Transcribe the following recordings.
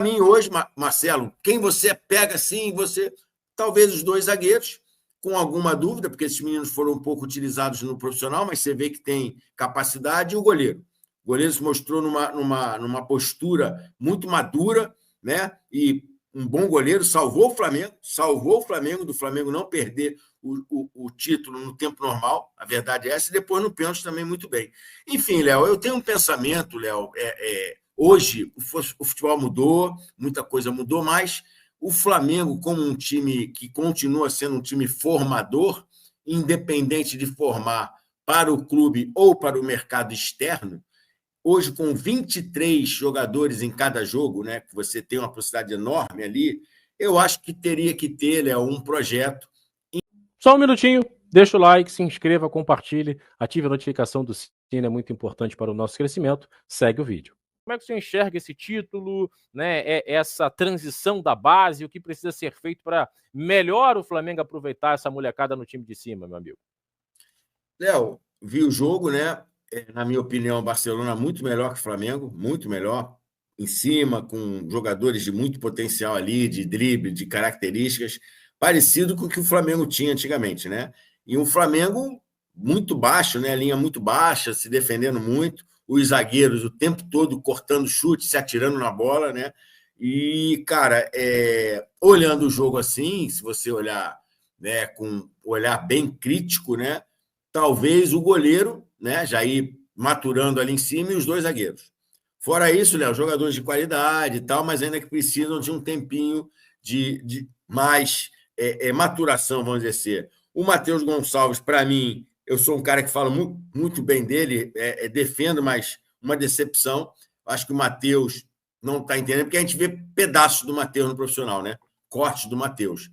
mim hoje, Marcelo, quem você pega assim, talvez os dois zagueiros, com alguma dúvida, porque esses meninos foram um pouco utilizados no profissional, mas você vê que tem capacidade, e o goleiro. O goleiro se mostrou numa postura muito madura, né? E um bom goleiro, salvou o Flamengo do Flamengo não perder o título no tempo normal, a verdade é essa, e depois no pênalti também muito bem. Enfim, Léo, eu tenho um pensamento, Léo, hoje o futebol mudou, muita coisa mudou, mas o Flamengo, como um time que continua sendo um time formador, independente de formar para o clube ou para o mercado externo, hoje com 23 jogadores em cada jogo, né, que você tem uma possibilidade enorme ali, eu acho que teria que ter, Léo, um projeto. Só um minutinho, deixa o like, se inscreva, compartilhe, ative a notificação do sino, é muito importante para o nosso crescimento. Segue o vídeo. Como é que você enxerga esse título, né, essa transição da base, o que precisa ser feito para melhor o Flamengo aproveitar essa molecada no time de cima, meu amigo? Léo, vi o jogo, né? Na minha opinião, o Barcelona muito melhor que o Flamengo, muito melhor, em cima, com jogadores de muito potencial ali, de drible, de características, parecido com o que o Flamengo tinha antigamente, né? E um Flamengo muito baixo, né? Linha muito baixa, se defendendo muito, os zagueiros o tempo todo cortando chute, se atirando na bola, né? E, cara, olhando o jogo assim, se você olhar, né, com um olhar bem crítico, né? Talvez o goleiro, né, já ir maturando ali em cima, e os dois zagueiros. Fora isso, Léo, jogadores de qualidade e tal, mas ainda que precisam de um tempinho de mais maturação, vamos dizer assim. O Matheus Gonçalves, para mim, eu sou um cara que fala muito, muito bem dele, defendo, mas uma decepção. Acho que o Matheus não está entendendo, porque a gente vê pedaços do Matheus no profissional, né? Cortes do Matheus.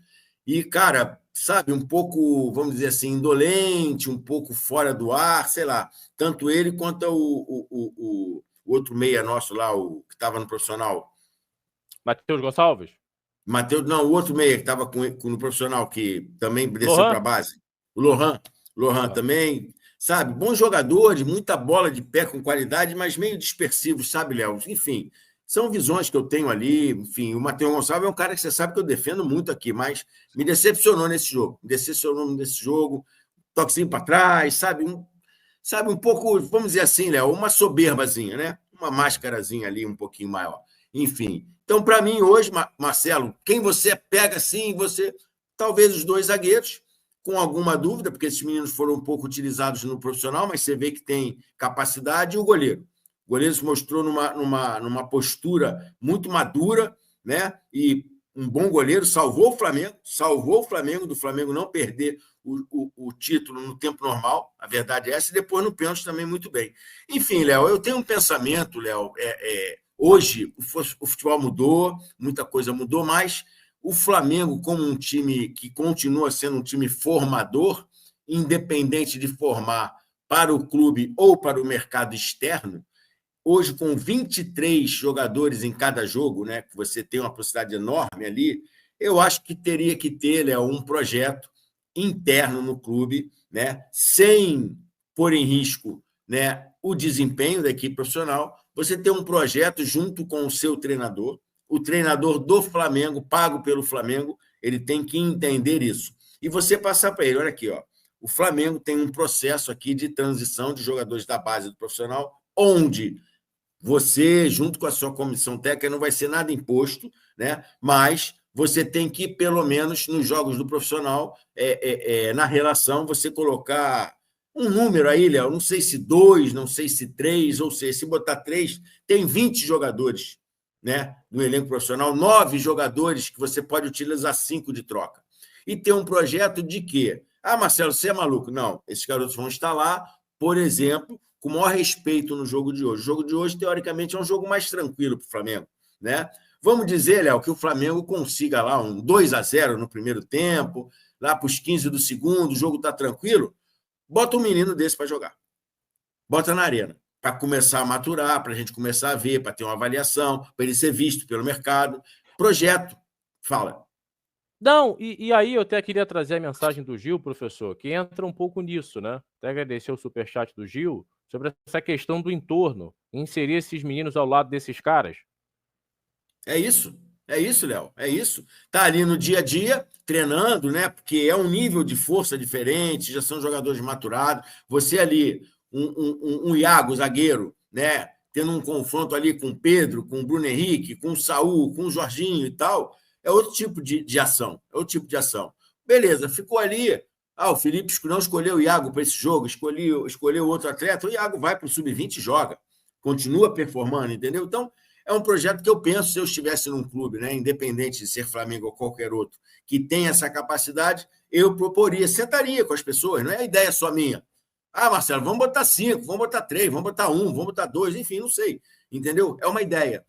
E, cara, sabe, um pouco, vamos dizer assim, indolente, um pouco fora do ar, sei lá. Tanto ele quanto o outro meia nosso lá, o que estava no profissional. Matheus Gonçalves? Matheus, não, o outro meia que estava no profissional, que também desceu para a Lohan? base. O Lohan. Lohan também, sabe? Bom jogador, de muita bola de pé com qualidade, mas meio dispersivo, sabe, Léo? Enfim, são visões que eu tenho ali. Enfim, o Matheus Gonçalves é um cara que você sabe que eu defendo muito aqui, mas me decepcionou nesse jogo. Me decepcionou nesse jogo. Toquezinho para trás, sabe, um pouco, vamos dizer assim, Léo, uma soberbazinha, né? Uma máscarazinha ali um pouquinho maior. Enfim. Então, para mim, hoje, Marcelo, quem você pega assim, talvez os dois zagueiros, com alguma dúvida, porque esses meninos foram um pouco utilizados no profissional, mas você vê que tem capacidade, e o goleiro. O goleiro se mostrou numa postura muito madura, né? E um bom goleiro, salvou o Flamengo do Flamengo não perder o título no tempo normal, a verdade é essa, e depois no pênalti também muito bem. Enfim, Léo, eu tenho um pensamento, Léo, hoje o futebol mudou, muita coisa mudou, mas o Flamengo, como um time que continua sendo um time formador, independente de formar para o clube ou para o mercado externo, hoje com 23 jogadores em cada jogo, né, que você tem uma possibilidade enorme ali, eu acho que teria que ter, Léo, um projeto interno no clube, né, sem pôr em risco, né, o desempenho da equipe profissional. Você ter um projeto junto com o seu treinador, o treinador do Flamengo, pago pelo Flamengo, ele tem que entender isso. E você passar para ele, olha aqui, ó, o Flamengo tem um processo aqui de transição de jogadores da base do profissional, onde você, junto com a sua comissão técnica, não vai ser nada imposto, né? Mas você tem que, pelo menos, nos jogos do profissional, na relação, você colocar um número aí, Léo, não sei se 2, não sei se 3, ou seja, se botar 3, tem 20 jogadores, né? No elenco profissional, 9 jogadores que você pode utilizar 5 de troca. E ter um projeto de quê? Ah, Marcelo, você é maluco? Não, esses garotos vão estar lá, por exemplo, com o maior respeito no jogo de hoje. O jogo de hoje, teoricamente, é um jogo mais tranquilo para o Flamengo, né? Vamos dizer, Léo, que o Flamengo consiga lá um 2-0 no primeiro tempo, lá para os 15 do segundo, o jogo está tranquilo, bota um menino desse para jogar. Bota na arena, para começar a maturar, para a gente começar a ver, para ter uma avaliação, para ele ser visto pelo mercado. Projeto. Fala. Não, e aí eu até queria trazer a mensagem do Gil, professor, que entra um pouco nisso, né? Até agradecer o superchat do Gil sobre essa questão do entorno, inserir esses meninos ao lado desses caras. É isso, Léo, é isso. Está ali no dia a dia, treinando, né? Porque é um nível de força diferente, já são jogadores maturados. Você ali, um Iago, zagueiro, né? Tendo um confronto ali com o Pedro, com o Bruno Henrique, com o Saul, com o Jorginho e tal, é outro tipo de ação. É outro tipo de ação. Beleza, ficou ali. O Felipe não escolheu o Iago para esse jogo, escolheu outro atleta. O Iago vai para o sub-20 e joga. Continua performando, entendeu? Então, é um projeto que eu penso, se eu estivesse num clube, né, independente de ser Flamengo ou qualquer outro, que tem essa capacidade, eu proporia, sentaria com as pessoas, não é a ideia só minha. Marcelo, vamos botar 5, vamos botar 3, vamos botar 1, vamos botar 2, enfim, não sei. Entendeu? É uma ideia.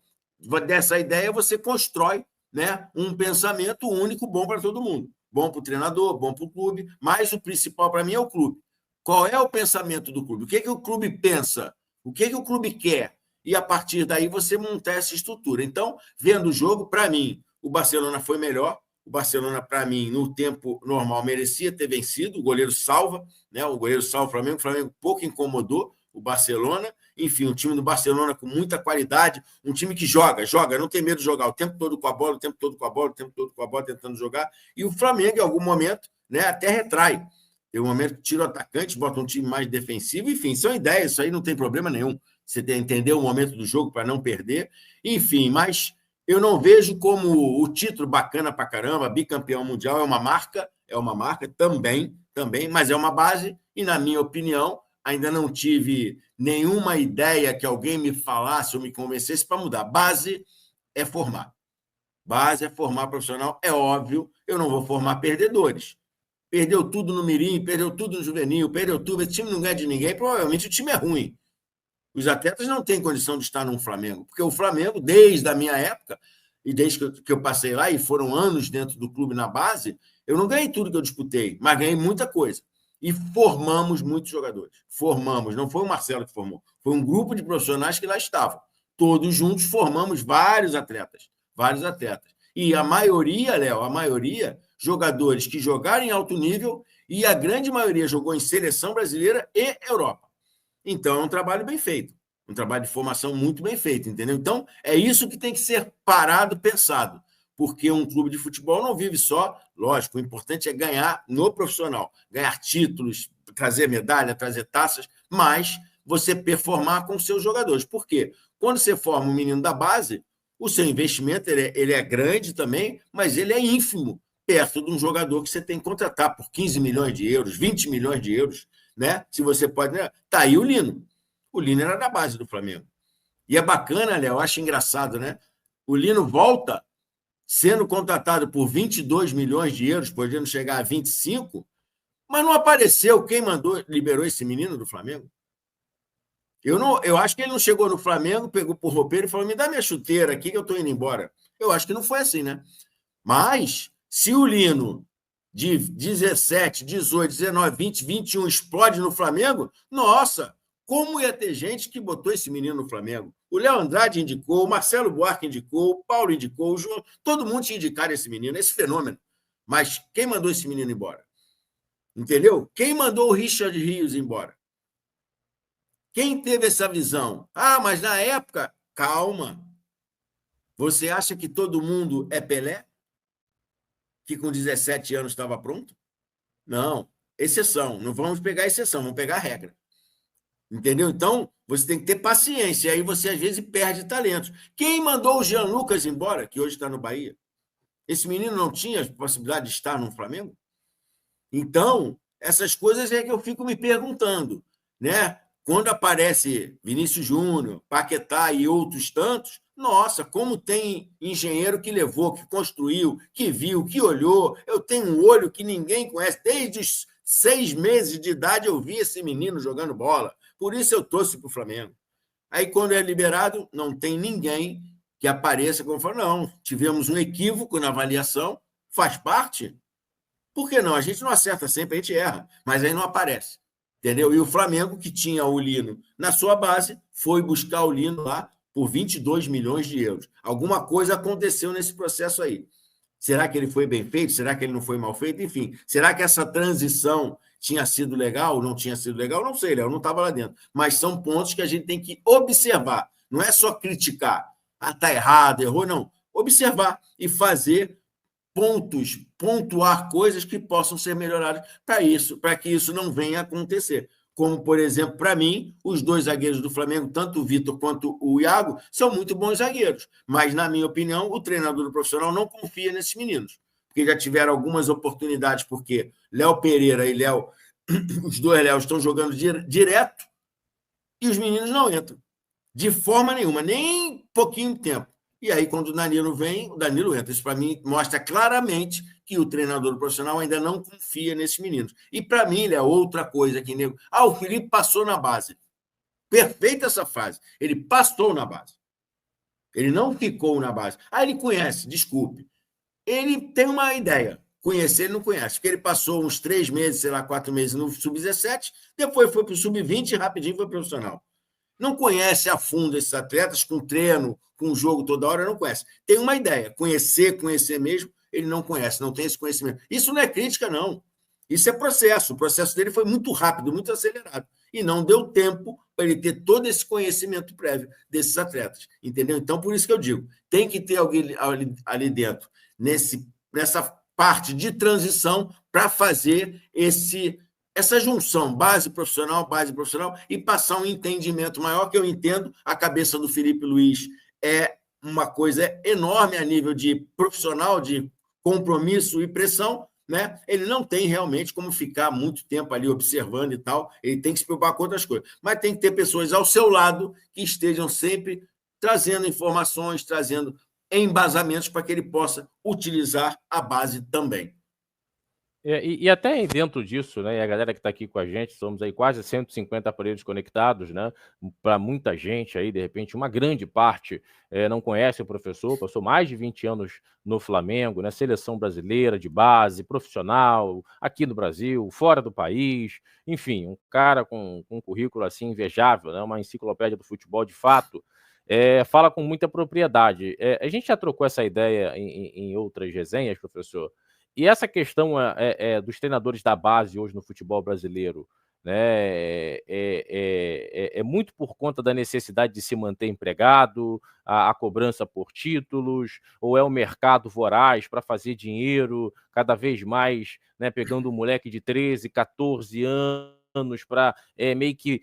Dessa ideia, você constrói, né, um pensamento único bom para todo mundo. Bom para o treinador, bom para o clube, mas o principal para mim é o clube. Qual é o pensamento do clube? O que o clube pensa? O que o clube quer? E, a partir daí, você montar essa estrutura. Então, vendo o jogo, para mim, o Barcelona foi melhor. O Barcelona, para mim, no tempo normal, merecia ter vencido. O goleiro salva, né? O goleiro salva o Flamengo pouco incomodou o Barcelona. Enfim, um time do Barcelona com muita qualidade, um time que joga, não tem medo de jogar o tempo todo com a bola, o tempo todo com a bola, o tempo todo com a bola, tentando jogar. E o Flamengo, em algum momento, né, até retrai. Tem um momento que tira o atacante, bota um time mais defensivo. Enfim, são ideias, isso aí não tem problema nenhum. Você tem que entender o momento do jogo para não perder. Enfim, mas eu não vejo como o título bacana para caramba, bicampeão mundial é uma marca também, mas é uma base e, na minha opinião, ainda não tive nenhuma ideia que alguém me falasse ou me convencesse para mudar. Base é formar. Base é formar profissional. É óbvio, eu não vou formar perdedores. Perdeu tudo no mirim, perdeu tudo no juvenil, perdeu tudo. Esse time não ganha de ninguém, provavelmente o time é ruim. Os atletas não têm condição de estar num Flamengo, porque o Flamengo, desde a minha época, e desde que eu passei lá, e foram anos dentro do clube na base, eu não ganhei tudo que eu disputei, mas ganhei muita coisa. E formamos muitos jogadores. Formamos, não foi o Marcelo que formou, foi um grupo de profissionais que lá estavam. Todos juntos formamos vários atletas. E a maioria, Léo, jogadores que jogaram em alto nível, e a grande maioria jogou em seleção brasileira e Europa. Então, é um trabalho bem feito, um trabalho de formação muito bem feito, entendeu? Então, é isso que tem que ser parado, pensado, porque um clube de futebol não vive só, lógico, o importante é ganhar no profissional, ganhar títulos, trazer medalha, trazer taças, mas você performar com seus jogadores. Por quê? Quando você forma um menino da base, o seu investimento ele é grande também, mas ele é ínfimo, perto de um jogador que você tem que contratar por 15 milhões de euros, 20 milhões de euros, né? Se você pode. Né? Tá aí o Lino. O Lino era da base do Flamengo. E é bacana, Léo, eu acho engraçado, né? O Lino volta sendo contratado por 22 milhões de euros, podendo chegar a 25, mas não apareceu quem liberou esse menino do Flamengo. Eu acho que ele não chegou no Flamengo, pegou por roupeiro e falou: me dá minha chuteira aqui que eu estou indo embora. Eu acho que não foi assim, né? Mas, se o Lino de 17, 18, 19, 20, 21 explode no Flamengo, nossa, como ia ter gente que botou esse menino no Flamengo? O Léo Andrade indicou, o Marcelo Buarque indicou, o Paulo indicou, o João, todo mundo tinha indicado esse menino, esse fenômeno. Mas quem mandou esse menino embora? Entendeu? Quem mandou o Richard Rios embora? Quem teve essa visão? Mas na época, calma. Você acha que todo mundo é Pelé? Que com 17 anos estava pronto? Não, exceção. Não vamos pegar exceção, vamos pegar a regra. Entendeu? Então, você tem que ter paciência. Aí você, às vezes, perde talentos. Quem mandou o Jean Lucas embora, que hoje está no Bahia? Esse menino não tinha possibilidade de estar no Flamengo? Então, essas coisas é que eu fico me perguntando, né? Quando aparece Vinícius Júnior, Paquetá e outros tantos, nossa, como tem engenheiro que levou, que construiu, que viu, que olhou. Eu tenho um olho que ninguém conhece. Desde os 6 meses de idade eu vi esse menino jogando bola. Por isso eu torço para o Flamengo. Aí, quando é liberado, não tem ninguém que apareça como fala, não, tivemos um equívoco na avaliação, faz parte. Por que não? A gente não acerta sempre, a gente erra, mas aí não aparece. Entendeu? E o Flamengo, que tinha o Lino na sua base, foi buscar o Lino lá por 22 milhões de euros. Alguma coisa aconteceu nesse processo aí. Será que ele foi bem feito? Será que ele não foi mal feito? Enfim, será que essa transição tinha sido legal ou não tinha sido legal? Não sei, Léo, não estava lá dentro. Mas são pontos que a gente tem que observar. Não é só criticar. Está errado, errou, não. observar e fazer pontos, pontuar coisas que possam ser melhoradas para que isso não venha a acontecer. Como, por exemplo, para mim, os dois zagueiros do Flamengo, tanto o Vitor quanto o Iago, são muito bons zagueiros. Mas, na minha opinião, o treinador do profissional não confia nesses meninos. Porque já tiveram algumas oportunidades, porque Léo Pereira e Léo, os dois Léo estão jogando direto e os meninos não entram. De forma nenhuma, nem pouquinho tempo. E aí, quando o Danilo vem, o Danilo entra. Isso, para mim, mostra claramente que o treinador profissional ainda não confia nesses meninos. E, para mim, é outra coisa que... o Felipe passou na base. Perfeita essa fase. Ele passou na base. Ele não ficou na base. Ele conhece, desculpe. Ele tem uma ideia. Conhecer, ele não conhece. Porque ele passou uns 3 meses, 4 meses no Sub-17, depois foi para o Sub-20 e rapidinho foi profissional. Não conhece a fundo esses atletas, com treino, com jogo toda hora, não conhece. Tem uma ideia, conhecer mesmo, ele não conhece, não tem esse conhecimento. Isso não é crítica, não. Isso é processo. O processo dele foi muito rápido, muito acelerado. E não deu tempo para ele ter todo esse conhecimento prévio desses atletas. Entendeu? Então, por isso que eu digo, tem que ter alguém ali dentro, nessa parte de transição, para fazer essa junção base profissional, e passar um entendimento maior, que eu entendo, a cabeça do Felipe Luiz é uma coisa enorme a nível de profissional, de compromisso e pressão, né? Ele não tem realmente como ficar muito tempo ali observando e tal, ele tem que se preocupar com outras coisas, mas tem que ter pessoas ao seu lado que estejam sempre trazendo informações, trazendo embasamentos para que ele possa utilizar a base também. E até dentro disso, né, e a galera que está aqui com a gente, somos aí quase 150 aparelhos conectados, né, para muita gente aí, de repente, uma grande parte não conhece o professor, passou mais de 20 anos no Flamengo, né, seleção brasileira de base, profissional, aqui no Brasil, fora do país, enfim, um cara com um currículo assim invejável, né, uma enciclopédia do futebol de fato, fala com muita propriedade. A gente já trocou essa ideia em outras resenhas, professor. E essa questão dos treinadores da base hoje no futebol brasileiro, né, é muito por conta da necessidade de se manter empregado, a cobrança por títulos, ou é o mercado voraz para fazer dinheiro cada vez mais, né, pegando um moleque de 13, 14 anos para meio que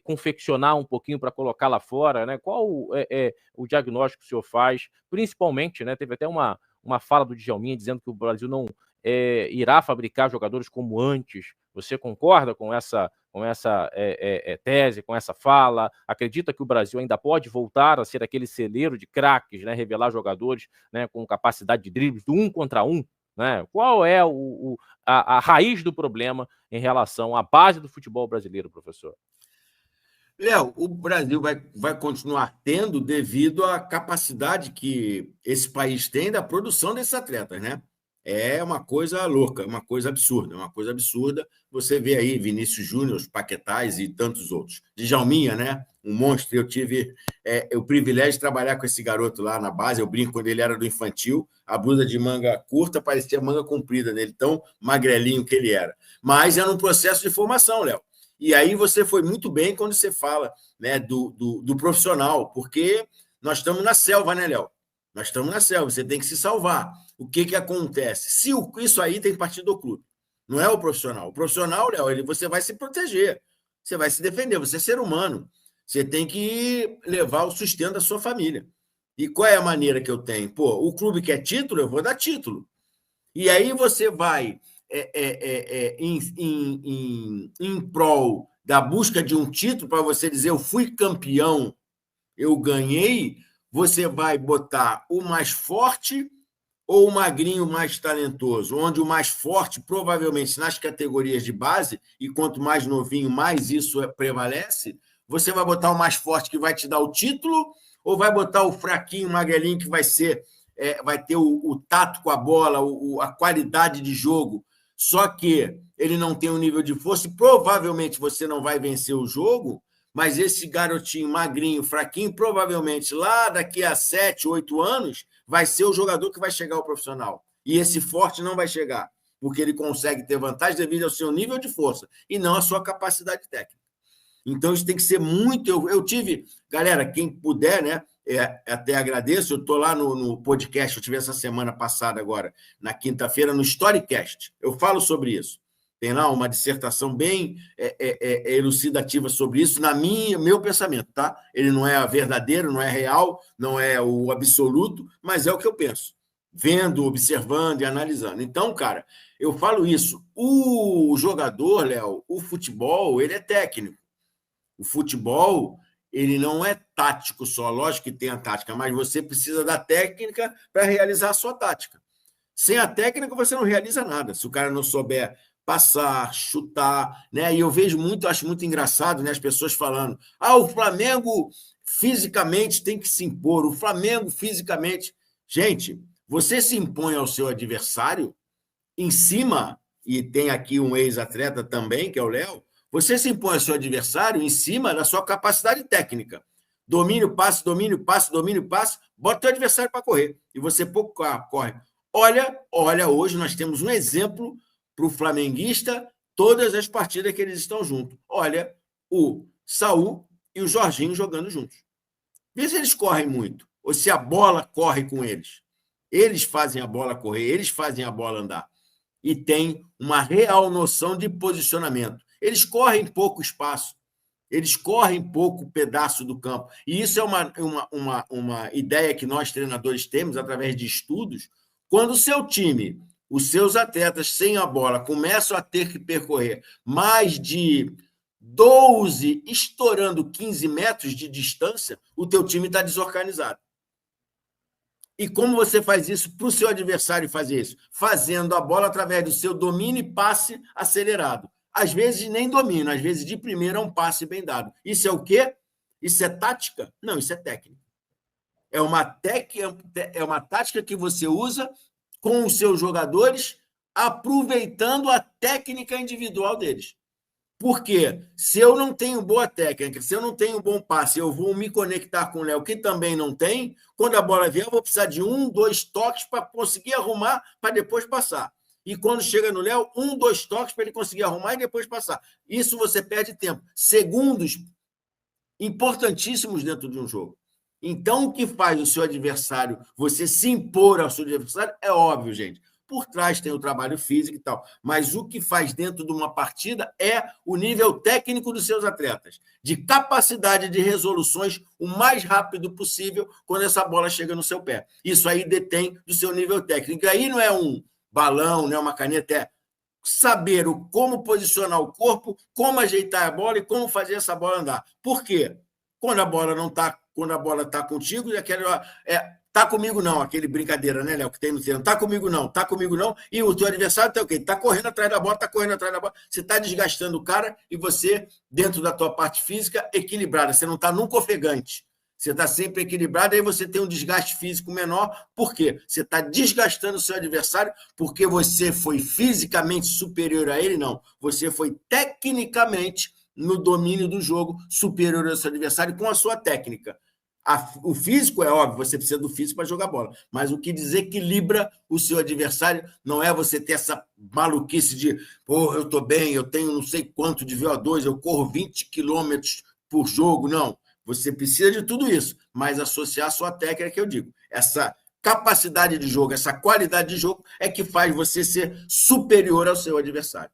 confeccionar um pouquinho para colocar lá fora, né? Qual o diagnóstico que o senhor faz? Principalmente, né, teve até uma fala do Djalminha dizendo que o Brasil não irá fabricar jogadores como antes. Você concorda com essa tese, com essa fala? Acredita que o Brasil ainda pode voltar a ser aquele celeiro de craques, né? Revelar jogadores, né, com capacidade de dribles do 1 contra 1? Né? Qual é a raiz do problema em relação à base do futebol brasileiro, professor? Léo, o Brasil vai continuar tendo devido à capacidade que esse país tem da produção desses atletas, né? É uma coisa louca, uma coisa absurda, uma coisa absurda. Você vê aí Vinícius Júnior, Paquetás e tantos outros. Djalminha, né? Um monstro. Eu tive o privilégio de trabalhar com esse garoto lá na base. Eu brinco, quando ele era do infantil, a blusa de manga curta parecia manga comprida nele, tão magrelinho que ele era. Mas era um processo de formação, Léo. E aí você foi muito bem quando você fala, né, do profissional, porque nós estamos na selva, né, Léo? Nós estamos na selva, você tem que se salvar. O que acontece? Isso aí tem que partir do clube, não é o profissional. O profissional, Léo, você vai se proteger, você vai se defender, você é ser humano. Você tem que levar o sustento da sua família. E qual é a maneira que eu tenho? Pô, o clube quer título, eu vou dar título. E aí você vai em prol da busca de um título, para você dizer eu fui campeão, eu ganhei, você vai botar o mais forte ou o magrinho mais talentoso, onde o mais forte, provavelmente nas categorias de base, e quanto mais novinho, mais isso prevalece, você vai botar o mais forte que vai te dar o título, ou vai botar o fraquinho, magrelinho, que vai ter o tato com a bola, a qualidade de jogo, só que ele não tem um nível de força, e provavelmente você não vai vencer o jogo, mas esse garotinho magrinho, fraquinho, provavelmente lá daqui a 7, 8 anos, vai ser o jogador que vai chegar ao profissional. E esse forte não vai chegar, porque ele consegue ter vantagem devido ao seu nível de força e não à sua capacidade técnica. Então, isso tem que ser muito... Eu tive... Galera, quem puder, né? até agradeço, eu estou lá no podcast, eu tive essa semana passada agora, na quinta-feira, no Storycast. Eu falo sobre isso. Tem lá uma dissertação bem elucidativa sobre isso, meu pensamento, tá? Ele não é verdadeiro, não é real, não é o absoluto, mas é o que eu penso, vendo, observando e analisando. Então, cara, eu falo isso. O jogador, Léo, o futebol, ele é técnico. O futebol, ele não é tático só, lógico que tem a tática, mas você precisa da técnica para realizar a sua tática. Sem a técnica, você não realiza nada. Se o cara não souber passar, chutar, né? E eu vejo muito, acho muito engraçado, né? As pessoas falando: o Flamengo fisicamente tem que se impor, o Flamengo fisicamente. Gente, você se impõe ao seu adversário em cima, e tem aqui um ex-atleta também, que é o Léo, você se impõe ao seu adversário em cima da sua capacidade técnica. Domínio, passe, domínio, passe, domínio, passe, bota o teu adversário para correr. E você pouco corre. Olha, hoje nós temos um exemplo para o flamenguista, todas as partidas que eles estão juntos. Olha, o Saul e o Jorginho jogando juntos. Vê se eles correm muito, ou se a bola corre com eles. Eles fazem a bola correr, eles fazem a bola andar. E tem uma real noção de posicionamento. Eles correm pouco espaço, eles correm pouco pedaço do campo. E isso é uma ideia que nós, treinadores, temos através de estudos. Quando o seu time, os seus atletas sem a bola, começam a ter que percorrer mais de 12, estourando 15 metros de distância, o teu time está desorganizado. E como você faz isso para o seu adversário fazer isso? Fazendo a bola através do seu domínio e passe acelerado. Às vezes nem domínio, às vezes de primeira é um passe bem dado. Isso é o quê? Isso é tática? Não, isso é técnica. É uma tática que você usa com os seus jogadores, aproveitando a técnica individual deles. Porque se eu não tenho boa técnica, se eu não tenho bom passe, eu vou me conectar com o Léo, que também não tem, quando a bola vier, eu vou precisar de 1, 2 toques para conseguir arrumar, para depois passar. E quando chega no Léo, 1, 2 toques para ele conseguir arrumar e depois passar. Isso você perde tempo. Segundos importantíssimos dentro de um jogo. Então, o que faz o seu adversário, você se impor ao seu adversário, é óbvio, gente. Por trás tem o trabalho físico e tal, mas o que faz dentro de uma partida é o nível técnico dos seus atletas, de capacidade de resoluções o mais rápido possível quando essa bola chega no seu pé. Isso aí detém do seu nível técnico. E aí não é um balão, não é uma caneta, é saber como posicionar o corpo, como ajeitar a bola e como fazer essa bola andar. Por quê? Quando a bola não está, quando a bola está contigo, tá comigo não, aquele brincadeira, né, Léo, que tem no treino, tá comigo não, e o teu adversário tá o quê? Tá correndo atrás da bola, você tá desgastando o cara e você, dentro da tua parte física, equilibrada, você não tá nunca ofegante, você está sempre equilibrado, aí você tem um desgaste físico menor, por quê? Você está desgastando o seu adversário porque você foi fisicamente superior a ele? Não, você foi tecnicamente no domínio do jogo superior ao seu adversário com a sua técnica. O físico é óbvio, você precisa do físico para jogar bola, mas o que desequilibra o seu adversário não é você ter essa maluquice de eu estou bem, eu tenho não sei quanto de VO2, eu corro 20 quilômetros por jogo, não. Você precisa de tudo isso, mas associar a sua técnica, que eu digo, essa capacidade de jogo, essa qualidade de jogo é que faz você ser superior ao seu adversário.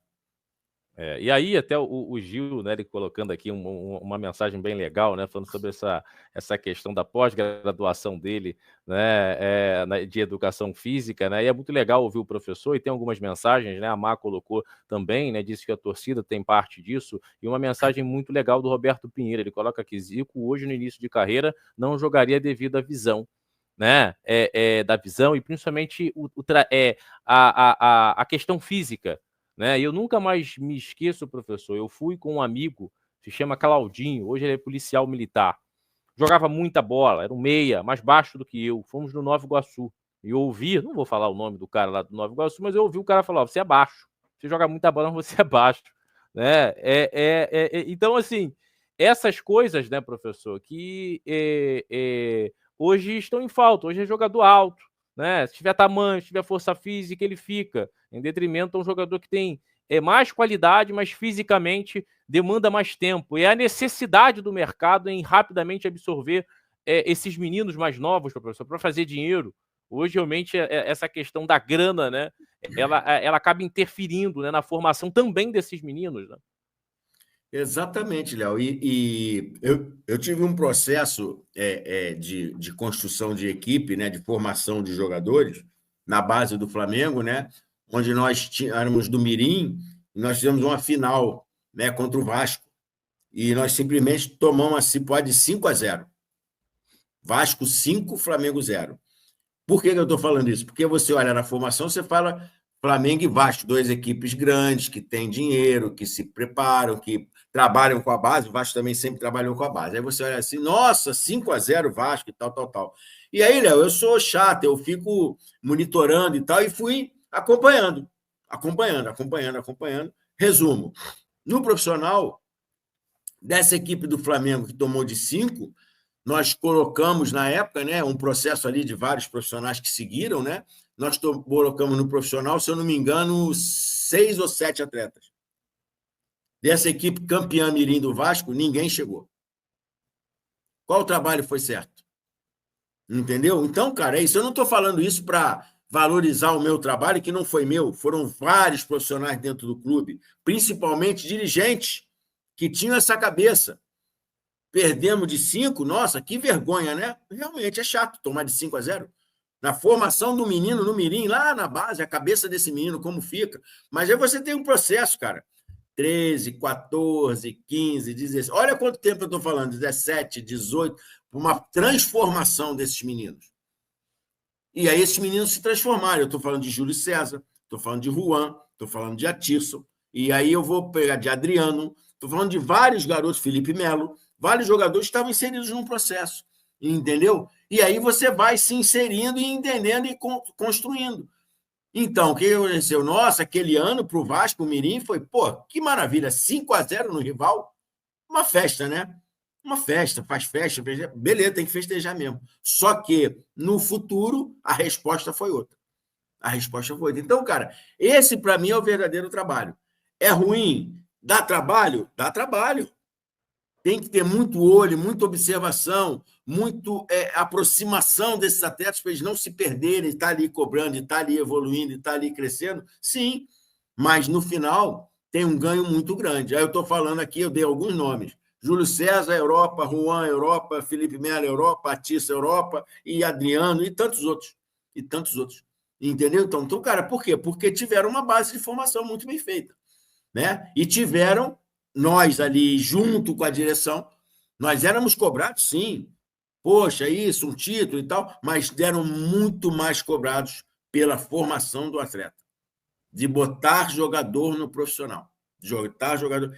E aí até o Gil, né, ele colocando aqui uma mensagem bem legal, né, falando sobre essa questão da pós-graduação dele, né, de educação física, né, e é muito legal ouvir o professor, e tem algumas mensagens, né, a Má colocou também, né, disse que a torcida tem parte disso, e uma mensagem muito legal do Roberto Pinheiro, ele coloca aqui: Zico hoje no início de carreira não jogaria devido à visão, né, da visão e principalmente a questão física, né? Eu nunca mais me esqueço, professor, eu fui com um amigo, se chama Claudinho, hoje ele é policial militar, jogava muita bola, era um meia, mais baixo do que eu, fomos no Nova Iguaçu, e eu ouvi, não vou falar o nome do cara lá do Nova Iguaçu, mas eu ouvi o cara falar: você é baixo, você joga muita bola, mas você é baixo, né? Então, assim, essas coisas, né, professor, que hoje estão em falta, hoje é jogador alto, né? Se tiver tamanho, se tiver força física, ele fica, em detrimento a um jogador que tem mais qualidade, mas fisicamente demanda mais tempo. E a necessidade do mercado em rapidamente absorver esses meninos mais novos, professor, para fazer dinheiro. Hoje, realmente, essa questão da grana, né, ela acaba interferindo, né, na formação também desses meninos, né? Exatamente, Léo. E eu tive um processo de construção de equipe, né, de formação de jogadores na base do Flamengo, né, onde nós éramos do Mirim, e nós fizemos uma final, né, contra o Vasco. E nós simplesmente tomamos a Cipó de 5-0. Vasco 5, Flamengo 0. Por que eu estou falando isso? Porque você olha na formação, você fala Flamengo e Vasco, duas equipes grandes, que têm dinheiro, que se preparam, que trabalham com a base. O Vasco também sempre trabalhou com a base. Aí você olha assim, nossa, 5-0 Vasco e tal, tal, tal. E aí, Léo, eu sou chato, eu fico monitorando e tal, e fui acompanhando. Resumo, no profissional, dessa equipe do Flamengo que tomou de 5, nós colocamos, na época, né, um processo ali de vários profissionais que seguiram, né? Nós colocamos no profissional, se eu não me engano, 6 ou 7 atletas. Dessa equipe campeã mirim do Vasco, ninguém chegou. Qual trabalho foi certo? Entendeu? Então, cara, é isso. Eu não estou falando isso para valorizar o meu trabalho, que não foi meu. Foram vários profissionais dentro do clube, principalmente dirigentes, que tinham essa cabeça. Perdemos de 5, nossa, que vergonha, né? Realmente é chato tomar de 5-0. Na formação do menino, no mirim, lá na base, a cabeça desse menino, como fica. Mas aí você tem um processo, cara. 13, 14, 15, 16. Olha quanto tempo eu estou falando, 17, 18, uma transformação desses meninos. E aí esses meninos se transformaram. Eu estou falando de Júlio César, estou falando de Juan, estou falando de Atisson, e aí eu vou pegar de Adriano, estou falando de vários garotos, Felipe Melo, vários jogadores que estavam inseridos num processo, entendeu? E aí você vai se inserindo e entendendo e construindo. Então, o que aconteceu? Nossa, aquele ano para o Vasco, o Mirim, foi, pô, que maravilha, 5-0 no rival, uma festa, né? Uma festa, faz festa, beleza, tem que festejar mesmo. Só que, no futuro, a resposta foi outra. Então, cara, esse para mim é o verdadeiro trabalho. É ruim? Dá trabalho? Dá trabalho. Tem que ter muito olho, muita observação, muito aproximação desses atletas para eles não se perderem, estar ali cobrando, estar ali evoluindo, estar ali crescendo. Sim, mas no final tem um ganho muito grande. Aí eu estou falando aqui, eu dei alguns nomes. Júlio César, Europa, Juan, Europa, Felipe Melo, Europa, Atissa, Europa, e Adriano, e tantos outros. Entendeu? Então, cara, por quê? Porque tiveram uma base de formação muito bem feita, né? E tiveram, nós ali, junto com a direção, nós éramos cobrados, sim. Poxa, isso, um título e tal, mas deram muito mais cobrados pela formação do atleta, de botar jogador no profissional.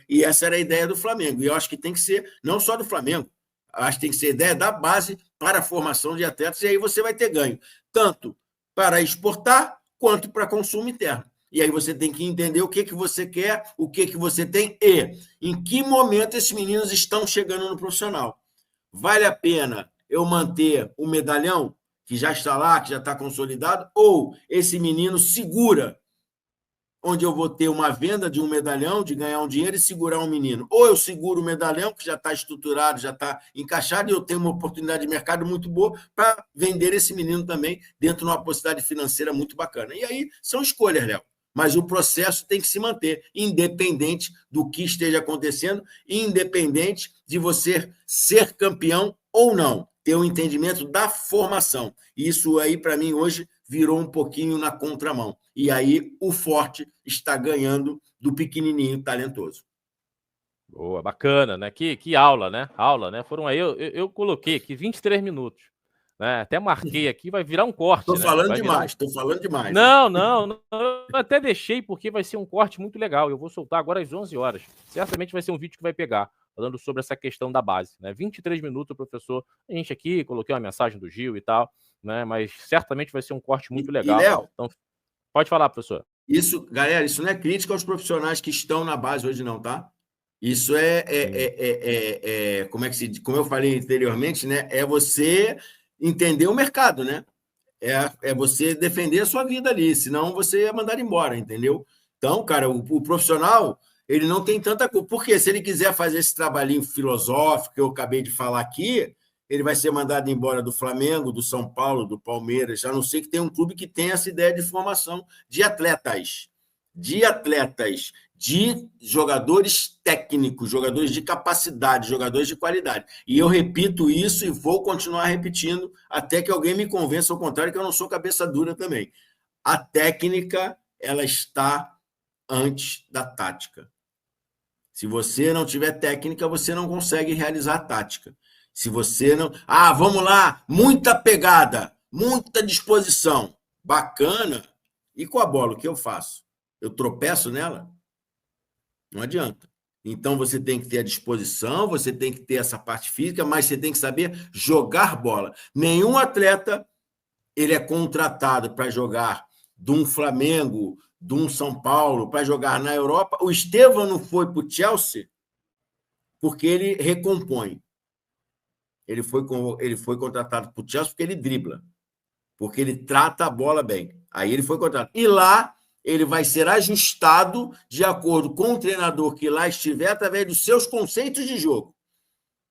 E essa era a ideia do Flamengo. E eu acho que tem que ser, não só do Flamengo, acho que tem que ser a ideia da base para a formação de atletas, e aí você vai ter ganho, tanto para exportar quanto para consumo interno. E aí você tem que entender o que você quer, o que você tem e em que momento esses meninos estão chegando no profissional. Vale a pena eu manter o medalhão, que já está lá, que já está consolidado, ou esse menino segura, onde eu vou ter uma venda de um medalhão, de ganhar um dinheiro e segurar um menino. Ou eu seguro o medalhão, que já está estruturado, já está encaixado, e eu tenho uma oportunidade de mercado muito boa para vender esse menino também dentro de uma possibilidade financeira muito bacana. E aí são escolhas, Léo. Mas o processo tem que se manter, independente do que esteja acontecendo, independente de você ser campeão ou não, ter um entendimento da formação. Isso aí, para mim, hoje virou um pouquinho na contramão. E aí o forte está ganhando do pequenininho talentoso. Boa, bacana, né? Que aula, né? Aula, né? Foram aí, eu coloquei aqui 23 minutos. Né? Até marquei aqui, vai virar um corte. Estou falando demais. Não. Eu até deixei porque vai ser um corte muito legal. Eu vou soltar agora às 11 horas. Certamente vai ser um vídeo que vai pegar, falando sobre essa questão da base. Né? 23 minutos, professor. A gente aqui, coloquei uma mensagem do Gil e tal, né? Mas certamente vai ser um corte muito legal. E, Léo, então, pode falar, professor. Isso, galera, isso não é crítica aos profissionais que estão na base hoje, não, tá? Isso como eu falei anteriormente, né? É você entender o mercado, né? É você defender a sua vida ali, senão você é mandado embora, entendeu? Então, cara, o profissional, ele não tem tanta culpa. Porque se ele quiser fazer esse trabalhinho filosófico que eu acabei de falar aqui, ele vai ser mandado embora do Flamengo, do São Paulo, do Palmeiras, a não ser que tenha um clube que tenha essa ideia de formação de atletas, de jogadores técnicos, jogadores de capacidade, jogadores de qualidade. E eu repito isso e vou continuar repetindo até que alguém me convença ao contrário, que eu não sou cabeça dura também. A técnica, ela está antes da tática. Se você não tiver técnica, você não consegue realizar a tática. Se você não... vamos lá, muita pegada, muita disposição. Bacana. E com a bola, o que eu faço? Eu tropeço nela? Não adianta. Então, você tem que ter a disposição, você tem que ter essa parte física, mas você tem que saber jogar bola. Nenhum atleta ele é contratado para jogar de um Flamengo, de um São Paulo, para jogar na Europa. O Estevão não foi para o Chelsea porque ele recompõe. Ele foi contratado para o Chelsea porque ele dribla, porque ele trata a bola bem. Aí ele foi contratado. E lá ele vai ser ajustado de acordo com o treinador que lá estiver, através dos seus conceitos de jogo.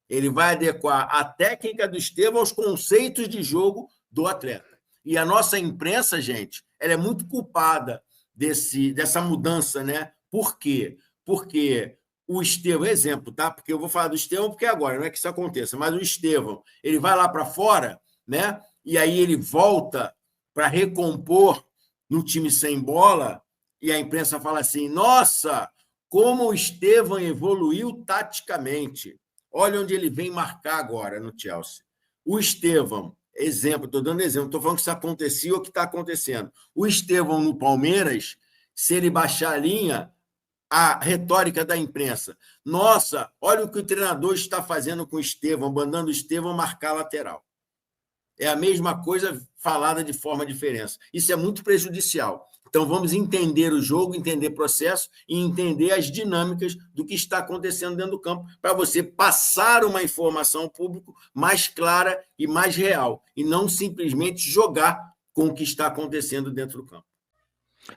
Ele vai adequar a técnica do Estevão aos conceitos de jogo do atleta. E a nossa imprensa, gente, ela é muito culpada dessa mudança, né? Por quê? Porque o Estevão, exemplo, tá? Porque eu vou falar do Estevão porque agora, não é que isso aconteça, mas o Estevão, ele vai lá para fora, né? E aí ele volta para recompor no time sem bola, e a imprensa fala assim: nossa, como o Estevão evoluiu taticamente. Olha onde ele vem marcar agora no Chelsea. O Estevão, exemplo, estou dando exemplo, estou falando que isso acontecia ou que está acontecendo. O Estevão no Palmeiras, se ele baixar a linha, a retórica da imprensa: nossa, olha o que o treinador está fazendo com o Estevão, mandando o Estevão marcar a lateral. É a mesma coisa falada de forma diferente. Isso é muito prejudicial. Então, vamos entender o jogo, entender o processo e entender as dinâmicas do que está acontecendo dentro do campo, para você passar uma informação ao público mais clara e mais real, e não simplesmente jogar com o que está acontecendo dentro do campo.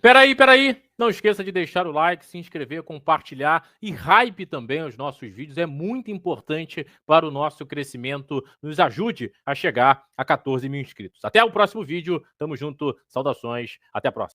Peraí. Não esqueça de deixar o like, se inscrever, compartilhar e hype também os nossos vídeos. É muito importante para o nosso crescimento. Nos ajude a chegar a 14 mil inscritos. Até o próximo vídeo. Tamo junto. Saudações. Até a próxima.